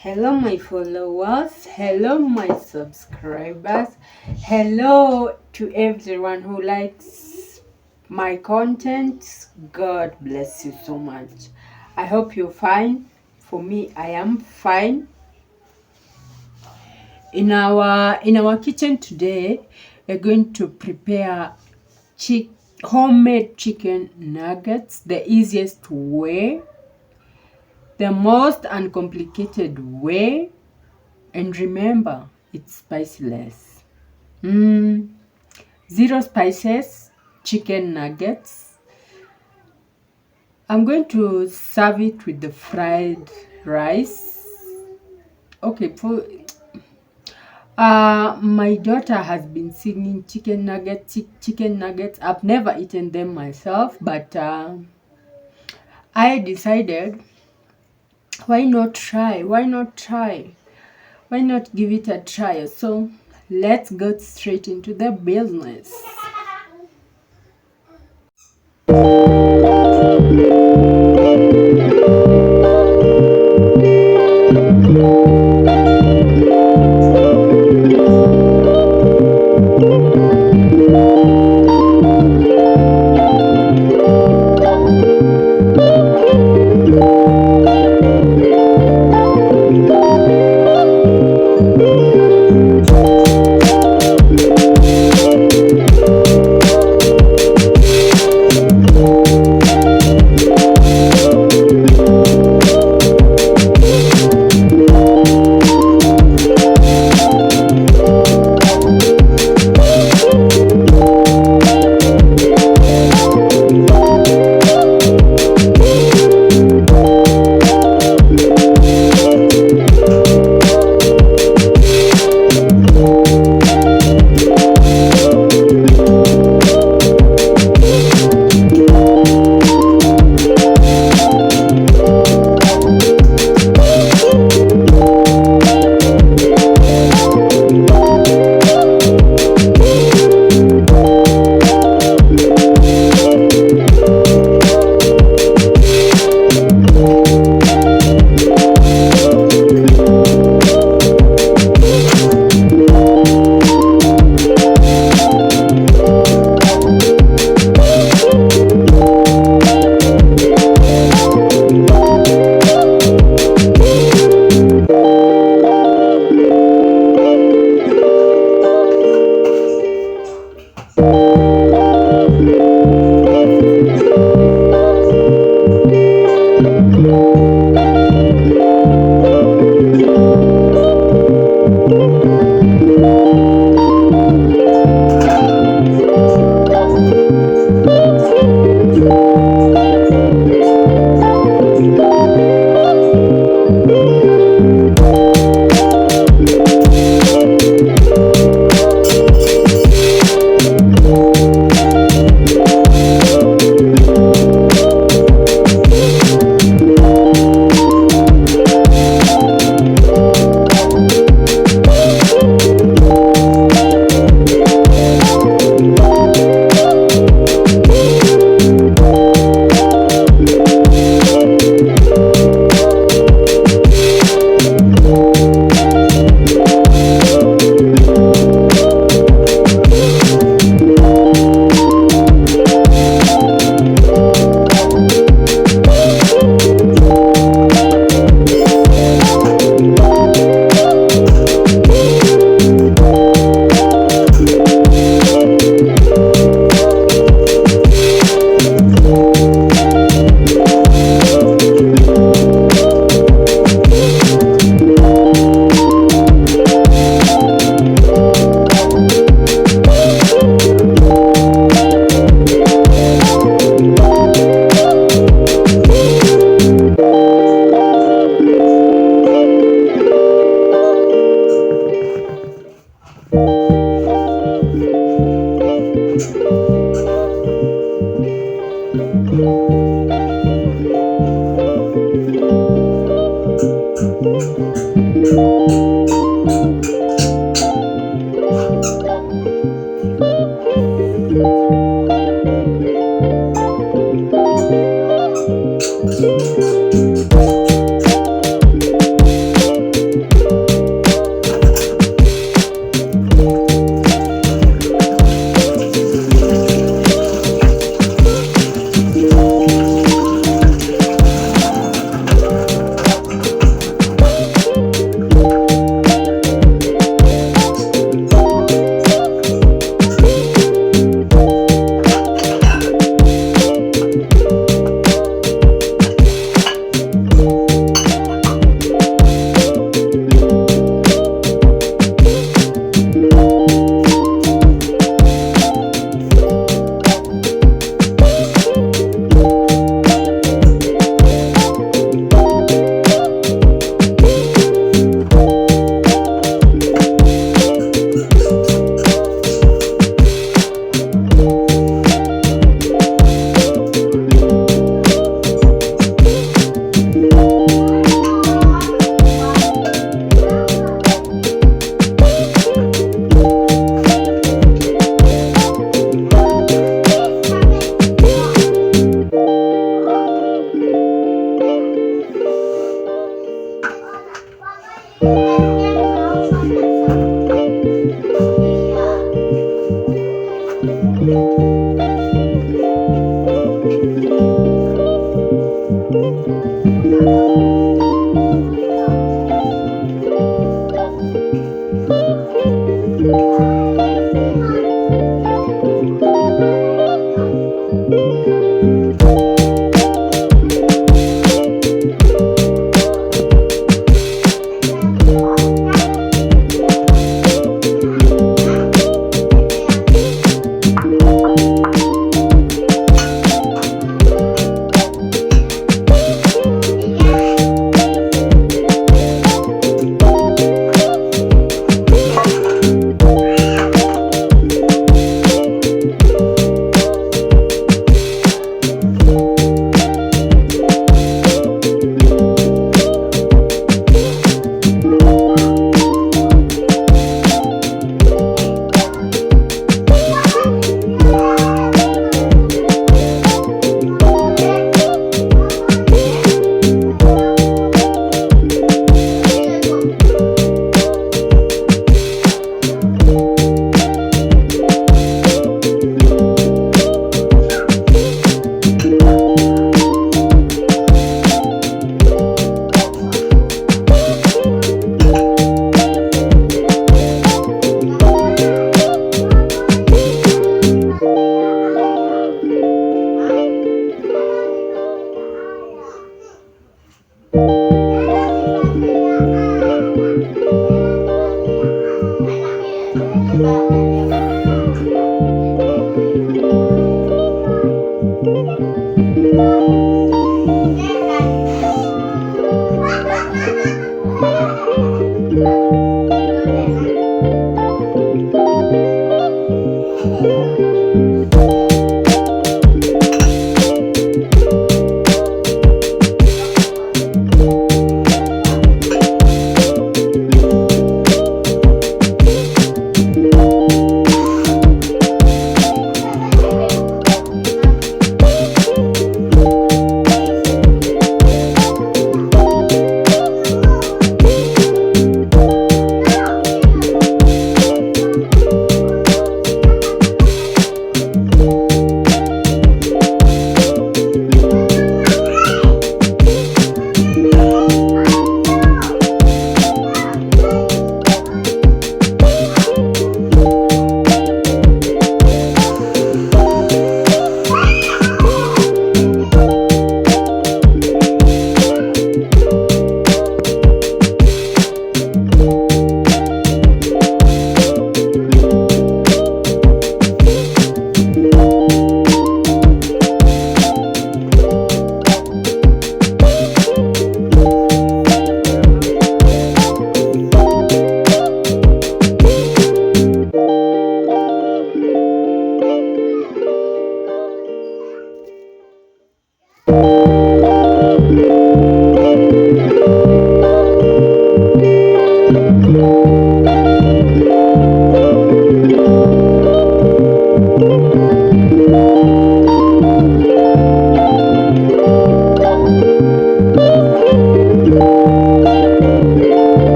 Hello, my followers. Hello, my subscribers. Hello to everyone who likes my content. God bless you so much. I hope you're fine. For me, I am fine. In our kitchen today, we're going to prepare homemade chicken nuggets, the easiest way, the most uncomplicated way. And remember, it's spiceless. Zero spices, chicken nuggets. I'm going to serve it with the fried rice. Okay, my daughter has been singing chicken nuggets, chicken nuggets. I've never eaten them myself, but I decided, why not try? Why not try? Why not give it a try? So let's go straight into the business.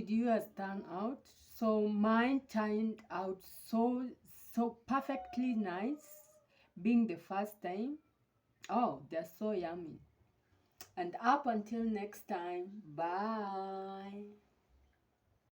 did yours turn out? So mine turned out so perfectly nice, being the first time. Oh, they're so yummy. And up until next time, bye.